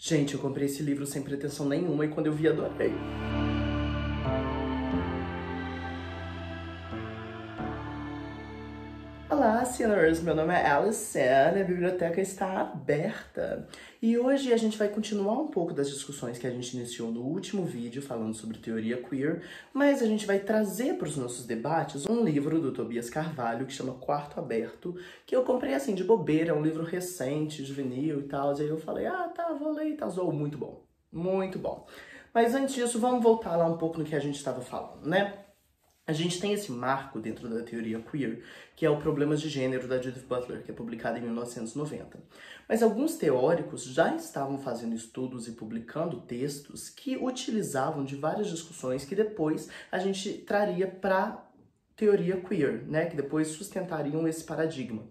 Gente, eu comprei esse livro sem pretensão nenhuma e quando eu vi, adorei. Olá, Sinners! Meu nome é Alison e a biblioteca está aberta. E hoje a gente vai continuar um pouco das discussões que a gente iniciou no último vídeo falando sobre teoria queer, mas a gente vai trazer para os nossos debates um livro do Tobias Carvalho que chama Quarto Aberto, que eu comprei assim de bobeira, é um livro recente, juvenil e tal, e aí eu falei, vou ler e tal, muito bom, muito bom. Mas antes disso, vamos voltar lá um pouco no que a gente estava falando, né? A gente tem esse marco dentro da teoria queer, que é o Problemas de Gênero da Judith Butler, que é publicado em 1990. Mas alguns teóricos já estavam fazendo estudos e publicando textos que utilizavam de várias discussões que depois a gente traria para teoria queer, né? Que depois sustentariam esse paradigma.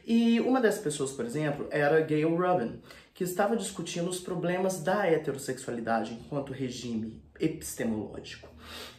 E uma dessas pessoas, por exemplo, era Gayle Rubin, que estava discutindo os problemas da heterossexualidade enquanto regime epistemológico.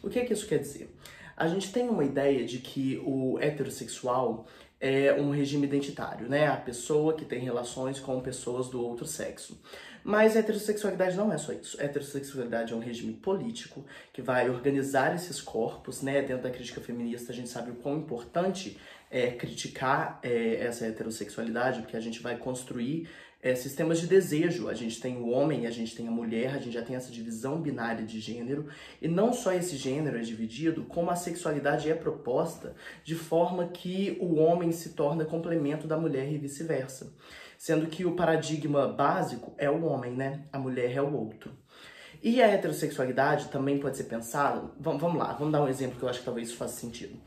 O que isso quer dizer? A gente tem uma ideia de que o heterossexual é um regime identitário, né? A pessoa que tem relações com pessoas do outro sexo. Mas a heterossexualidade não é só isso. A heterossexualidade é um regime político que vai organizar esses corpos, né? Dentro da crítica feminista, a gente sabe o quão importante é criticar essa heterossexualidade, porque a gente vai construir sistemas de desejo. A gente tem o homem, a gente tem a mulher, a gente já tem essa divisão binária de gênero, e não só esse gênero é dividido, como a sexualidade é proposta de forma que o homem se torna complemento da mulher e vice-versa. Sendo que o paradigma básico é o homem, né? A mulher é o outro. E a heterossexualidade também pode ser pensada... Vamos lá, vamos dar um exemplo que eu acho que talvez isso faça sentido.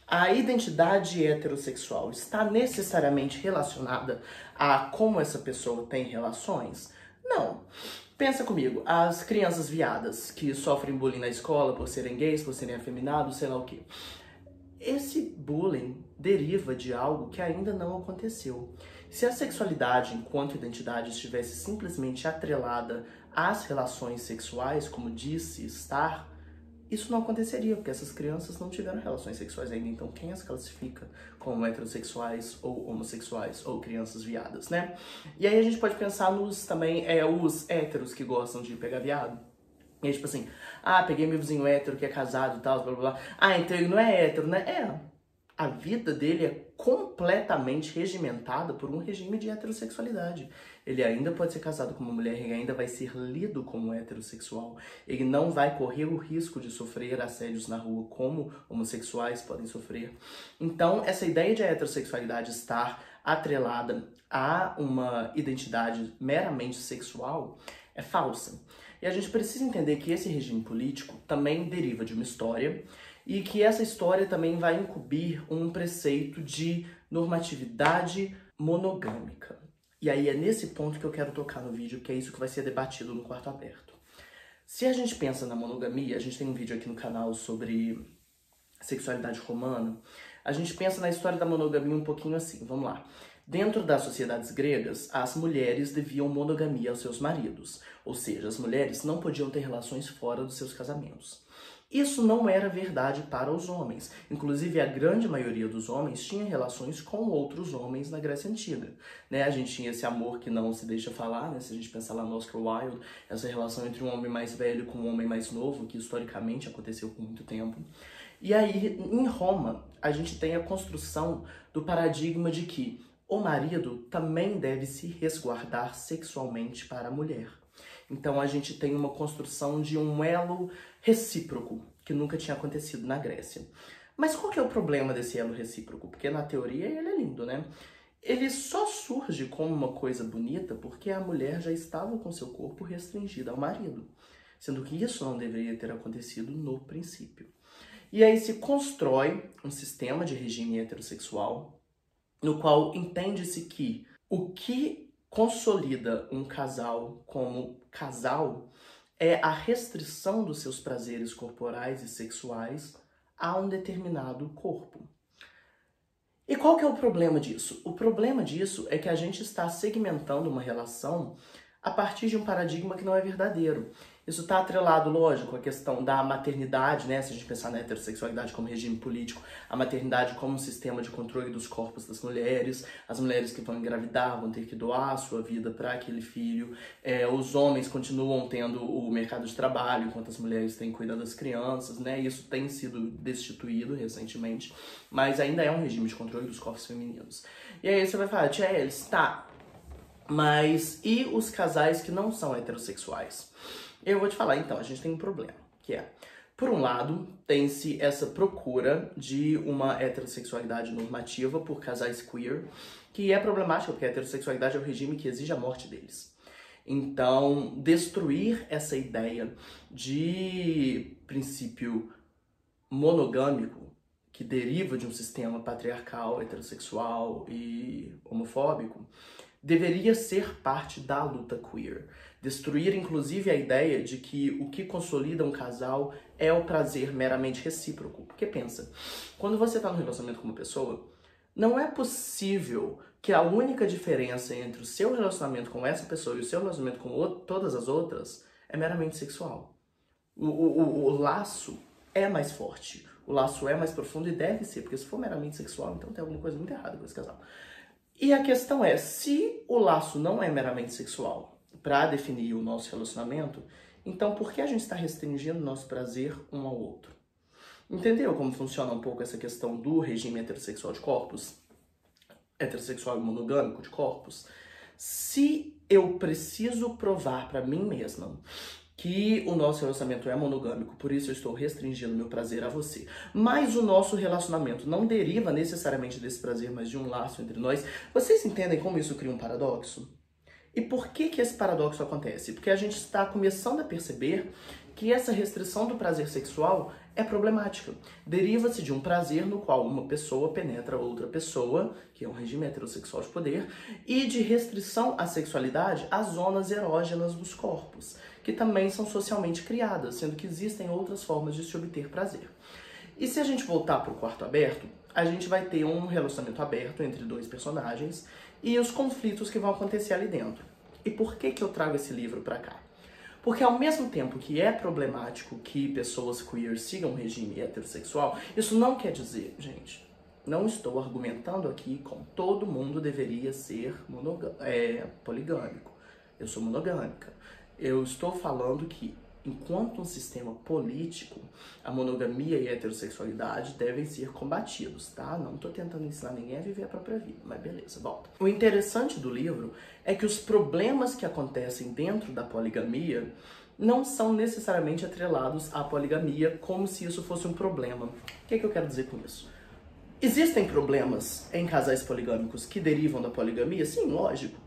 A identidade heterossexual está necessariamente relacionada a como essa pessoa tem relações? Não. Pensa comigo, as crianças viadas que sofrem bullying na escola por serem gays, por serem afeminados, sei lá o quê. Esse bullying deriva de algo que ainda não aconteceu. Se a sexualidade enquanto identidade estivesse simplesmente atrelada às relações sexuais, como disse estar, isso não aconteceria, porque essas crianças não tiveram relações sexuais ainda. Então quem as classifica como heterossexuais ou homossexuais ou crianças viadas, né? E aí a gente pode pensar nos também os héteros que gostam de pegar viado. E aí, tipo assim, peguei meu vizinho hétero que é casado e tal, blá blá blá. Então ele não é hétero, né? A vida dele é completamente regimentada por um regime de heterossexualidade. Ele ainda pode ser casado com uma mulher, ele ainda vai ser lido como heterossexual. Ele não vai correr o risco de sofrer assédios na rua como homossexuais podem sofrer. Então, essa ideia de heterossexualidade estar atrelada a uma identidade meramente sexual é falsa. E a gente precisa entender que esse regime político também deriva de uma história e que essa história também vai incumbir um preceito de normatividade monogâmica. E aí é nesse ponto que eu quero tocar no vídeo, que é isso que vai ser debatido no Quarto Aberto. Se a gente pensa na monogamia, a gente tem um vídeo aqui no canal sobre sexualidade romana, a gente pensa na história da monogamia um pouquinho assim, vamos lá. Dentro das sociedades gregas, as mulheres deviam monogamia aos seus maridos, ou seja, as mulheres não podiam ter relações fora dos seus casamentos. Isso não era verdade para os homens. Inclusive, a grande maioria dos homens tinha relações com outros homens na Grécia Antiga. Né? A gente tinha esse amor que não se deixa falar, né? Se a gente pensar lá no Oscar Wilde, essa relação entre um homem mais velho com um homem mais novo, que historicamente aconteceu por muito tempo. E aí, em Roma, a gente tem a construção do paradigma de que o marido também deve se resguardar sexualmente para a mulher. Então a gente tem uma construção de um elo recíproco, que nunca tinha acontecido na Grécia. Mas qual que é o problema desse elo recíproco? Porque na teoria ele é lindo, né? Ele só surge como uma coisa bonita porque a mulher já estava com seu corpo restringido ao marido. Sendo que isso não deveria ter acontecido no princípio. E aí se constrói um sistema de regime heterossexual no qual entende-se que o que consolida um casal como casal é a restrição dos seus prazeres corporais e sexuais a um determinado corpo. E qual que é o problema disso? O problema disso é que a gente está segmentando uma relação a partir de um paradigma que não é verdadeiro. Isso está atrelado, lógico, à questão da maternidade, né? Se a gente pensar na heterossexualidade como regime político, a maternidade como um sistema de controle dos corpos das mulheres, as mulheres que vão engravidar vão ter que doar a sua vida para aquele filho, os homens continuam tendo o mercado de trabalho, enquanto as mulheres têm que cuidar das crianças, né? Isso tem sido destituído recentemente, mas ainda é um regime de controle dos corpos femininos. E aí você vai falar, tia Elis, tá, mas e os casais que não são heterossexuais? Eu vou te falar, então, a gente tem um problema, que é, por um lado, tem-se essa procura de uma heterossexualidade normativa por casais queer, que é problemática, porque a heterossexualidade é o regime que exige a morte deles. Então, destruir essa ideia de princípio monogâmico, que deriva de um sistema patriarcal, heterossexual e homofóbico, deveria ser parte da luta queer. Destruir, inclusive, a ideia de que o que consolida um casal é o prazer meramente recíproco. Porque pensa, quando você está num relacionamento com uma pessoa, não é possível que a única diferença entre o seu relacionamento com essa pessoa e o seu relacionamento com todas as outras é meramente sexual. O laço é mais forte, o laço é mais profundo e deve ser, porque se for meramente sexual, então tem alguma coisa muito errada com esse casal. E a questão é, se o laço não é meramente sexual para definir o nosso relacionamento, então por que a gente está restringindo o nosso prazer um ao outro? Entendeu como funciona um pouco essa questão do regime heterossexual de corpos? Heterossexual e monogâmico de corpos? Se eu preciso provar para mim mesma que o nosso relacionamento é monogâmico, por isso eu estou restringindo meu prazer a você, mas o nosso relacionamento não deriva necessariamente desse prazer, mas de um laço entre nós, vocês entendem como isso cria um paradoxo? E por que esse paradoxo acontece? Porque a gente está começando a perceber que essa restrição do prazer sexual é problemática. Deriva-se de um prazer no qual uma pessoa penetra outra pessoa, que é um regime heterossexual de poder, e de restrição à sexualidade às zonas erógenas dos corpos, que também são socialmente criadas, sendo que existem outras formas de se obter prazer. E se a gente voltar para o quarto aberto, a gente vai ter um relacionamento aberto entre dois personagens e os conflitos que vão acontecer ali dentro. E por que eu trago esse livro para cá? Porque ao mesmo tempo que é problemático que pessoas queer sigam um regime heterossexual, isso não quer dizer, gente, não estou argumentando aqui como todo mundo deveria ser poligâmico. Eu sou monogâmica. Eu estou falando que, enquanto um sistema político, a monogamia e a heterossexualidade devem ser combatidos, tá? Não tô tentando ensinar ninguém a viver a própria vida, mas beleza, volta. O interessante do livro é que os problemas que acontecem dentro da poligamia não são necessariamente atrelados à poligamia como se isso fosse um problema. O que eu quero dizer com isso? Existem problemas em casais poligâmicos que derivam da poligamia? Sim, lógico.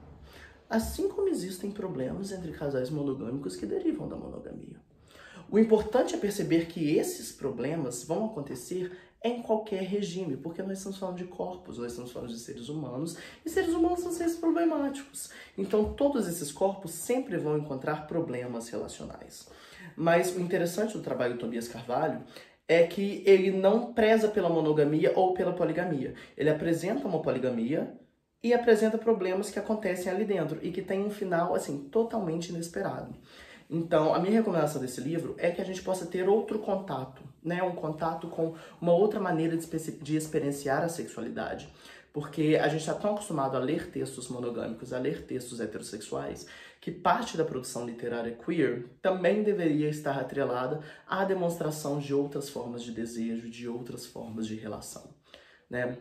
Assim como existem problemas entre casais monogâmicos que derivam da monogamia. O importante é perceber que esses problemas vão acontecer em qualquer regime, porque nós estamos falando de corpos, nós estamos falando de seres humanos, e seres humanos são seres problemáticos. Então todos esses corpos sempre vão encontrar problemas relacionais. Mas o interessante do trabalho do Tobias Carvalho é que ele não preza pela monogamia ou pela poligamia. Ele apresenta uma poligamia e apresenta problemas que acontecem ali dentro e que tem um final, assim, totalmente inesperado. Então, a minha recomendação desse livro é que a gente possa ter outro contato, né? Um contato com uma outra maneira de experienciar a sexualidade. Porque a gente está tão acostumado a ler textos monogâmicos, a ler textos heterossexuais, que parte da produção literária queer também deveria estar atrelada à demonstração de outras formas de desejo, de outras formas de relação, né?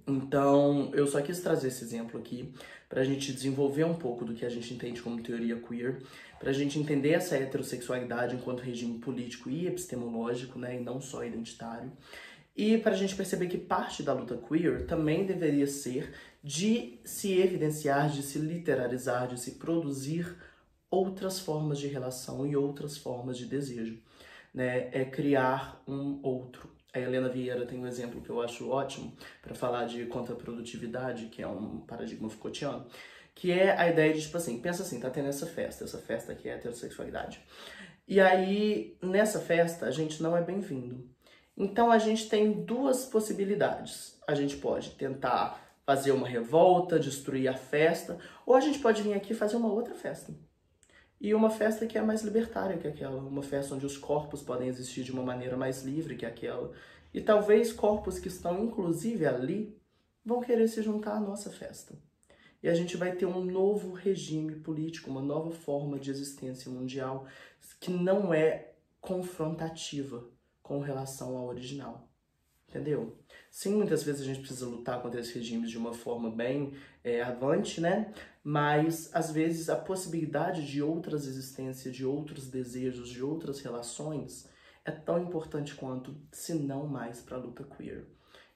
Então, eu só quis trazer esse exemplo aqui para a gente desenvolver um pouco do que a gente entende como teoria queer, para a gente entender essa heterossexualidade enquanto regime político e epistemológico, né, e não só identitário, e para a gente perceber que parte da luta queer também deveria ser de se evidenciar, de se literarizar, de se produzir outras formas de relação e outras formas de desejo, né, é criar um outro. A Helena Vieira tem um exemplo que eu acho ótimo para falar de contraprodutividade, que é um paradigma Foucaultiano, que é a ideia de, tipo assim, pensa assim, tá tendo essa festa aqui é a heterossexualidade. E aí, nessa festa, a gente não é bem-vindo. Então, a gente tem duas possibilidades. A gente pode tentar fazer uma revolta, destruir a festa, ou a gente pode vir aqui fazer uma outra festa. e uma festa que é mais libertária que aquela, uma festa onde os corpos podem existir de uma maneira mais livre que aquela. E talvez corpos que estão inclusive ali vão querer se juntar à nossa festa. E a gente vai ter um novo regime político, uma nova forma de existência mundial que não é confrontativa com relação ao original. Entendeu? Sim, muitas vezes a gente precisa lutar contra esses regimes de uma forma bem avante, né? Mas, às vezes, a possibilidade de outras existências, de outros desejos, de outras relações é tão importante quanto, se não mais, para a luta queer.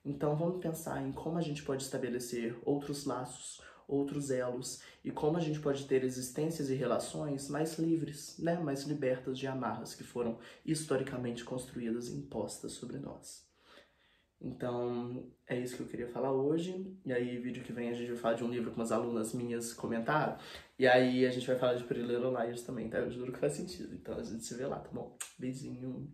Então, vamos pensar em como a gente pode estabelecer outros laços, outros elos, e como a gente pode ter existências e relações mais livres, né? Mais libertas de amarras que foram historicamente construídas e impostas sobre nós. Então, é isso que eu queria falar hoje. E aí, vídeo que vem, a gente vai falar de um livro que umas alunas minhas comentaram. E aí, a gente vai falar de Pretty Little Liars também, tá? Eu juro que faz sentido. Então, a gente se vê lá, tá bom? Beijinho.